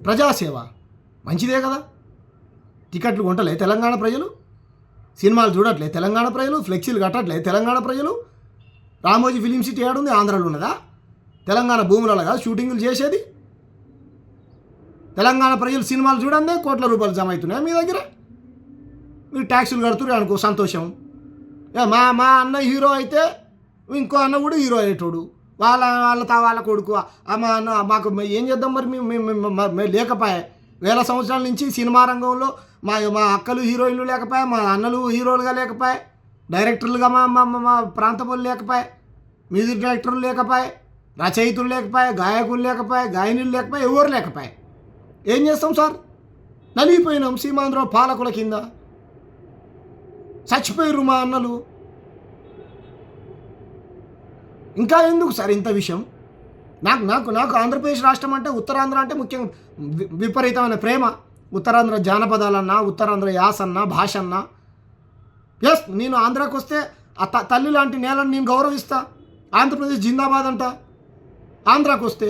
ప్రజాసేవ మంచిదే కదా. టికెట్లు కొంటలే తెలంగాణ ప్రజలు, సినిమాలు చూడట్లే తెలంగాణ ప్రజలు, ఫ్లెక్సీలు కట్టట్లే తెలంగాణ ప్రజలు. రామోజీ ఫిలిం సిటీ ఏడుంది? ఆంధ్రాలో ఉన్నదా? తెలంగాణ భూములలో కదా షూటింగులు చేసేది. తెలంగాణ ప్రజలు సినిమాలు చూడండి, కోట్ల రూపాయలు జమ అవుతున్నాయి మీ దగ్గర. మీరు ట్యాక్సులు కడుతున్నారు అనుకో, సంతోషం. మా మా అన్న హీరో అయితే ఇంకో అన్న కూడా హీరో అయ్యేటోడు, వాళ్ళ కొడుకు. మా అన్న మాకు ఏం చేద్దాం మరి? మేము లేకపోయా వేల సంవత్సరాల నుంచి సినిమా రంగంలో మా అక్కలు హీరోయిన్లు లేకపోయా, మా అన్నలు హీరోలుగా లేకపోయా, డైరెక్టర్లుగా మా ప్రాంత వాళ్ళు లేకపోయా, మ్యూజిక్ డైరెక్టర్లు లేకపోయా, రచయితులు లేకపోయా, గాయకులు లేకపోయా, గాయనీలు లేకపోయా, ఎవరు లేకపోయా. ఏం చేస్తాం సార్? నలిగిపోయినాం సీమాంధ్ర పాలకుల కింద. చచ్చిపోయారు మా అన్నలు. ఇంకా ఎందుకు సార్ ఇంత విషయం? నాకు నాకు నాకు ఆంధ్రప్రదేశ్ రాష్ట్రం అంటే, ఉత్తరాంధ్ర అంటే ముఖ్యంగా విపరీతమైన ప్రేమ. ఉత్తరాంధ్ర జానపదాలన్నా, ఉత్తరాంధ్ర యాసన్నా, భాష అన్నా. ఎస్, నేను ఆంధ్రాకి వస్తే ఆ తల్లి లాంటి నేలను నేను గౌరవిస్తా. ఆంధ్రప్రదేశ్ జిందాబాద్ అంట ఆంధ్రాకి వస్తే.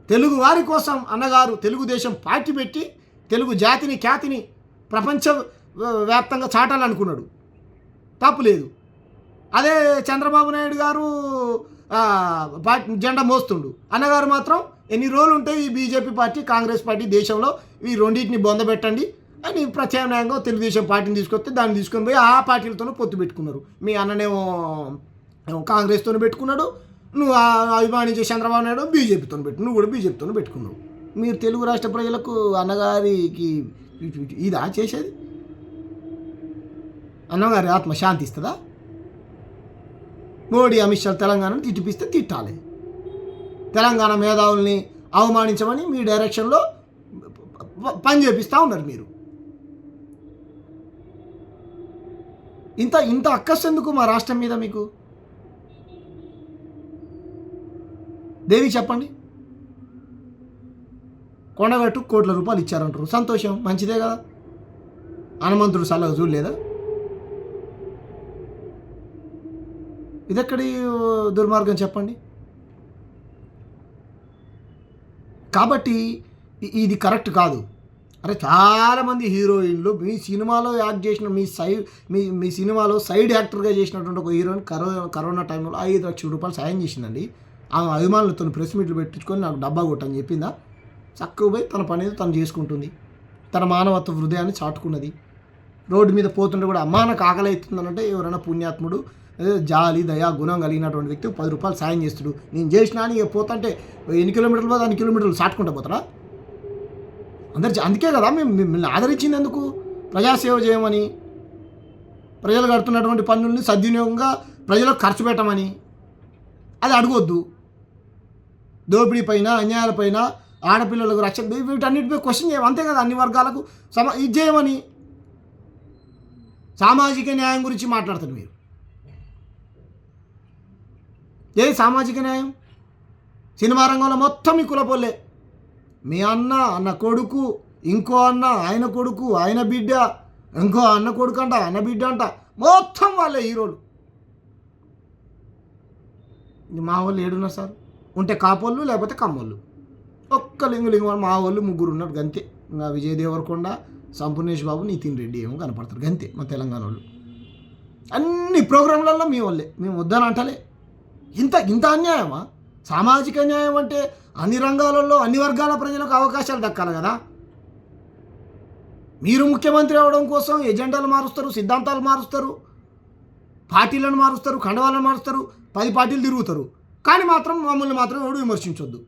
తెలుగు వారి కోసం అన్నగారు తెలుగుదేశం పార్టీ పెట్టి తెలుగు జాతిని, ఖ్యాతిని ప్రపంచ వ్యాప్తంగా చాటాలనుకున్నాడు. తప్పులేదు. అదే చంద్రబాబు నాయుడు గారు జెండా మోస్తుండు. అన్నగారు మాత్రం ఎన్ని రోజులు ఉంటాయి ఈ బీజేపీ పార్టీ, కాంగ్రెస్ పార్టీ దేశంలో, ఈ రెండింటిని బొందబెట్టండి అని ప్రత్యామ్నాయంగా తెలుగుదేశం పార్టీని తీసుకొస్తే దాన్ని తీసుకొని పోయి ఆ పార్టీలతోనూ పొత్తు పెట్టుకున్నారు. మీ అన్ననేమో కాంగ్రెస్తోనే పెట్టుకున్నాడు, నువ్వు అభిమానించే చంద్రబాబు నాయుడు బీజేపీతో నువ్వు కూడా బీజేపీతో పెట్టుకున్నావు. మీరు తెలుగు రాష్ట్ర ప్రజలకు అన్నగారికి ఇదా చేసేది? అన్నగారి ఆత్మ శాంతిస్తుందా? మోడీ, అమిత్ షా తెలంగాణను తిట్టిపిస్తే తిట్టాలి. తెలంగాణ మేధావుల్ని అవమానించమని మీ డైరెక్షన్లో పని చేపిస్తూ ఉన్నారు మీరు. ఇంత అక్కసు ఎందుకు మా రాష్ట్రం మీద మీకు? దేవి చెప్పండి. కొండగట్టు కోట్ల రూపాయలు ఇచ్చారంటారు, సంతోషం, మంచిదే కదా. హనుమంతుడు సలహా చూడలేదా? ఇదెక్కడి దుర్మార్గం చెప్పండి. కాబట్టి ఇది కరెక్ట్ కాదు. అరే, చాలామంది హీరోయిన్లు మీ సినిమాలో యాక్ట్ చేసిన మీ సినిమాలో సైడ్ యాక్టర్గా చేసినటువంటి ఒక హీరోయిన్ కరోనా టైంలో 5 లక్షల రూపాయలు సాయం చేసిందండి. ఆమె అభిమానులతో ప్రెస్ మీట్లు పెట్టించుకొని నాకు డబ్బా కొట్టని చెప్పిందా? చక్కగా పోయి తన పని తను చేసుకుంటుంది. తన మానవత్వ హృదయాన్ని చాటుకున్నది. రోడ్డు మీద పోతుంటే కూడా అమ్మా నాకు ఆకలి అవుతుందనంటే ఎవరైనా పుణ్యాత్ముడు, జాలి, దయా, గుణం కలిగినటువంటి వ్యక్తి 10 రూపాయలు సాయం చేస్తాడు. నేను చేసినా అని పోతుంటే ఎన్ని కిలోమీటర్లు పోతే అన్ని కిలోమీటర్లు చాటుకుంటా పోతారా? అందుకే కదా మిమ్మల్ని ఆదరించింది. ఎందుకు? ప్రజాసేవ చేయమని, ప్రజలు కడుతున్నటువంటి పన్నుల్ని సద్వినియోగంగా ప్రజలకు ఖర్చు పెట్టమని. అది అడగొద్దు. దోపిడీ పైన, అన్యాయాలపైన, ఆడపిల్లలకు రక్షణ, వీటన్నిటిపై క్వశ్చన్ చేయము. అంతే కదా. అన్ని వర్గాలకు ఇది చేయమని. సామాజిక న్యాయం గురించి మాట్లాడుతారు మీరు. ఏ సామాజిక న్యాయం? సినిమా రంగంలో మొత్తం మీ కులపోలే. మీ అన్న కొడుకు, ఇంకో అన్న, ఆయన కొడుకు, ఆయన బిడ్డ, ఇంకో అన్న కొడుకు అంట, అన్న బిడ్డ అంట, మొత్తం వాళ్ళే హీరోలు. మా వాళ్ళు ఏడున్నారు సార్? ఉంటే కాపోళ్ళు, లేకపోతే కమ్మోళ్ళు. ఒక్క లింగు మా వాళ్ళు 3 ఉన్నారు గంతే. ఇంకా విజయ్ దేవరకొండ, సంపూర్ణేష్ బాబు, నితిన్ రెడ్డి ఏమో కనపడతారు గంతే మా తెలంగాణ వాళ్ళు. అన్ని ప్రోగ్రాంలలో మీ వాళ్ళే. మేము వద్దని అంటలే. ఇంత అన్యాయమా? సామాజిక న్యాయం అంటే అన్ని రంగాలలో అన్ని వర్గాల ప్రజలకు అవకాశాలు దక్కాలి కదా. మీరు ముఖ్యమంత్రి అవ్వడం కోసం ఎజెండాలు మారుస్తారు, సిద్ధాంతాలు మారుస్తారు, పార్టీలను మారుస్తారు, కండవాలను మారుస్తారు, 10 పార్టీలు తిరుగుతారు. కానీ మాత్రం మమ్మల్ని మాత్రం ఎవడు విమర్శించొద్దు.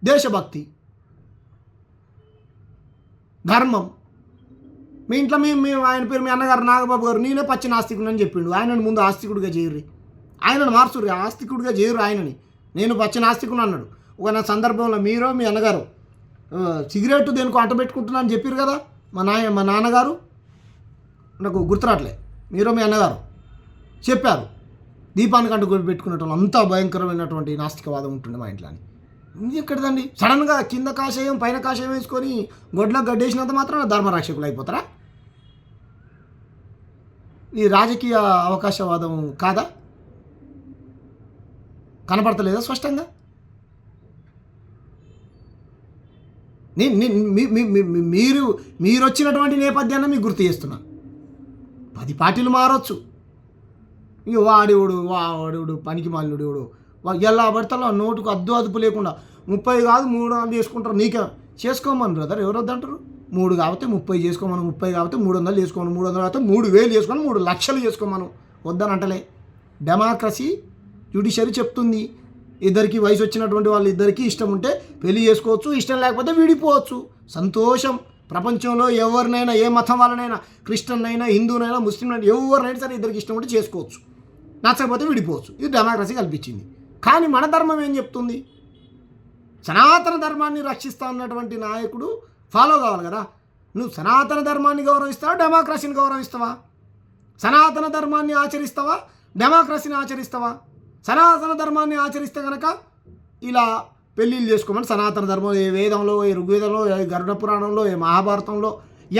దేశభక్తి, ధర్మం. మీ ఇంట్లో ఆయన పేరు మీ అన్నగారు నాగబాబు గారు నేనే పచ్చి నాస్తికుడు అని చెప్పిండు. ఆయనను ముందు ఆస్తికుడిగా చేయరు, ఆయనను మార్చురు, ఆస్తికుడిగా చేయరు ఆయనని. నేను పచ్చి నాస్తికుడు అన్నాడు. ఒక నా సందర్భంలో మీరు మీ అన్నగారు సిగరెట్ దేనికో అంట పెట్టుకుంటున్నా అని చెప్పారు కదా. మా నాన్నగారు, నాకు గుర్తురాట్లే, మీరు మీ అన్నగారు చెప్పారు దీపానికి అంటూ పెట్టుకునేటోళ్ళు. అంతా భయంకరమైనటువంటి నాస్తికవాదం ఉంటుండే మా ఇంట్లో అని. ఇది ఎక్కడిదండి? సడన్గా కింద కాషాయం పైన కాషాయం వేసుకొని గొడ్లో గడ్డేసినంత మాత్రం ధర్మరక్షకులు అయిపోతారా? ఈ రాజకీయ అవకాశవాదం కాదా? కనపడతలేదా స్పష్టంగా? నేను మీరు మీరు వచ్చినటువంటి నేపథ్యాన్ని మీకు గుర్తు చేస్తున్నా. 10 పార్టీలు మారొచ్చు, ఇక వాడు పనికి మాలినుడు ఎలా పడతాలో నోటుకు అదుపు లేకుండా 30 కాదు 300 చేసుకుంటారు. నీకే చేసుకోమని బ్రదర్, ఎవరు వద్దంటారు? 3 కాబట్టి 30 చేసుకోమను, 30 కాబట్టి 300 చేసుకోమను, 300 కాబట్టి 3000 చేసుకొని 3 లక్షలు చేసుకోమను, వద్దని అంటలే. డెమోక్రసీ జ్యుడిషియరీ చెప్తుంది, ఇద్దరికి వయసు వచ్చినటువంటి వాళ్ళు ఇద్దరికి ఇష్టం ఉంటే పెళ్లి చేసుకోవచ్చు, ఇష్టం లేకపోతే విడిపోవచ్చు. సంతోషం. ప్రపంచంలో ఎవరినైనా, ఏ మతం వాళ్ళనైనా, క్రిస్టియన్ అయినా, హిందూనైనా, ముస్లిం అయినా, ఎవరినైనా సరే ఇద్దరికి ఇష్టం ఉంటే చేసుకోవచ్చు, నచ్చకపోతే విడిపోవచ్చు. ఇది డెమోక్రసీ కల్పించింది. కానీ మన ధర్మం ఏం చెప్తుంది? సనాతన ధర్మాన్ని రక్షిస్తా అన్నటువంటి నాయకుడు ఫాలో కావాలి కదా. నువ్వు సనాతన ధర్మాన్ని గౌరవిస్తావా, డెమోక్రసీని గౌరవిస్తావా? సనాతన ధర్మాన్ని ఆచరిస్తావా, డెమోక్రసీని ఆచరిస్తావా? సనాతన ధర్మాన్ని ఆచరిస్తే కనుక ఇలా పెళ్ళిళ్ళు చేసుకోమని సనాతన ధర్మం ఏ వేదంలో, ఏ ఋగ్వేదంలో, ఏ గరుడ పురాణంలో, ఏ మహాభారతంలో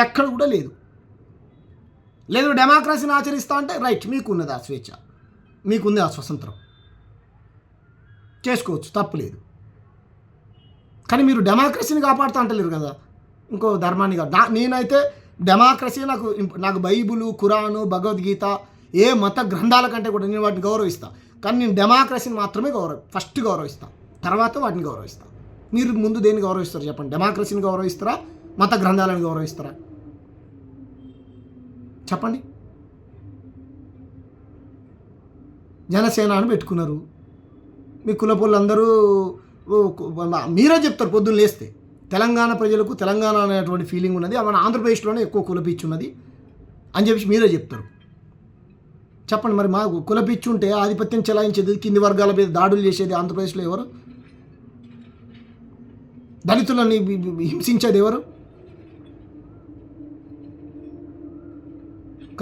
ఎక్కడ కూడా లేదు. లేదు డెమోక్రసీని ఆచరిస్తా అంటే రైట్, మీకున్నది ఆ స్వేచ్ఛ, మీకుంది ఆ స్వతంత్రం, చేసుకోవచ్చు, తప్పులేదు. కానీ మీరు డెమోక్రసీని కాపాడుతూ అంటలేరు కదా, ఇంకో ధర్మాన్ని కాదు. నేనైతే డెమోక్రసీ నాకు బైబులు, ఖురాను, భగవద్గీత, ఏ మత గ్రంథాల కంటే కూడా నేను వాటిని గౌరవిస్తాను. కానీ నేను డెమోక్రసీని మాత్రమే ఫస్ట్ గౌరవిస్తాను, తర్వాత వాటిని గౌరవిస్తాను. మీరు ముందు దేన్ని గౌరవిస్తారు చెప్పండి? డెమోక్రసీని గౌరవిస్తారా, మత గ్రంథాలను గౌరవిస్తారా? చెప్పండి. జనసేన అని పెట్టుకున్నారు, మీ కులపోళ్ళందరూ మీరే చెప్తారు పొద్దున్న లేస్తే. తెలంగాణ ప్రజలకు తెలంగాణ అనేటువంటి ఫీలింగ్ ఉన్నది, మన ఆంధ్రప్రదేశ్లోనే ఎక్కువ కులపిచ్చి ఉన్నది అని చెప్పి మీరే చెప్తారు. చెప్పండి మరి, మాకు కులపిచ్చి ఉంటే ఆధిపత్యం చెలాయించేది, కింది వర్గాల మీద దాడులు చేసేది ఆంధ్రప్రదేశ్లో ఎవరు? దళితులని హింసించేది ఎవరు?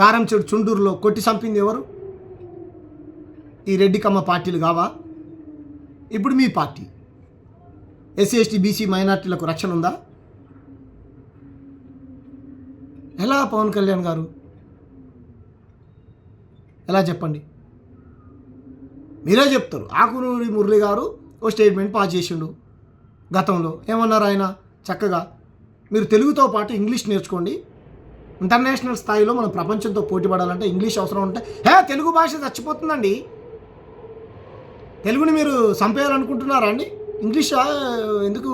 కారంచేడు చుండూరులో కొట్టి చంపింది ఎవరు? ఈ రెడ్డి కమ్మ పార్టీలు కావా? ఇప్పుడు మీ పార్టీ ఎస్సీ ఎస్టీ బీసీ మైనార్టీలకు రక్షణ ఉందా? ఎలా పవన్ కళ్యాణ్ గారు ఎలా చెప్పండి? మీరే చెప్తారు. ఆకునూరి మురళి గారు ఓ స్టేట్మెంట్ పాస్ చేసిండు గతంలో. ఏమన్నారు ఆయన? చక్కగా మీరు తెలుగుతో పాటు ఇంగ్లీష్ నేర్చుకోండి, ఇంటర్నేషనల్ స్థాయిలో మనం ప్రపంచంతో పోటీ పడాలంటే ఇంగ్లీష్ అవసరం ఉంటే. తెలుగు భాష చచ్చిపోతుందండి, తెలుగుని మీరు చంపేయాలనుకుంటున్నారా అండి? ఇంగ్లీష్ ఎందుకు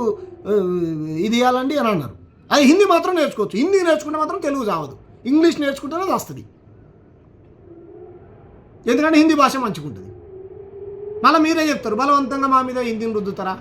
ఇది ఇవ్వాలండి అని అన్నారు. అది హిందీ మాత్రం నేర్చుకోవచ్చు, హిందీ నేర్చుకుంటే మాత్రం తెలుగు చావదు, ఇంగ్లీష్ నేర్చుకుంటేనే అది వస్తుంది. ఎందుకంటే హిందీ భాష మంచిగా ఉంటుంది. మళ్ళీ మీరే చెప్తారు బలవంతంగా మా మీద హిందీని రుద్దుతారా?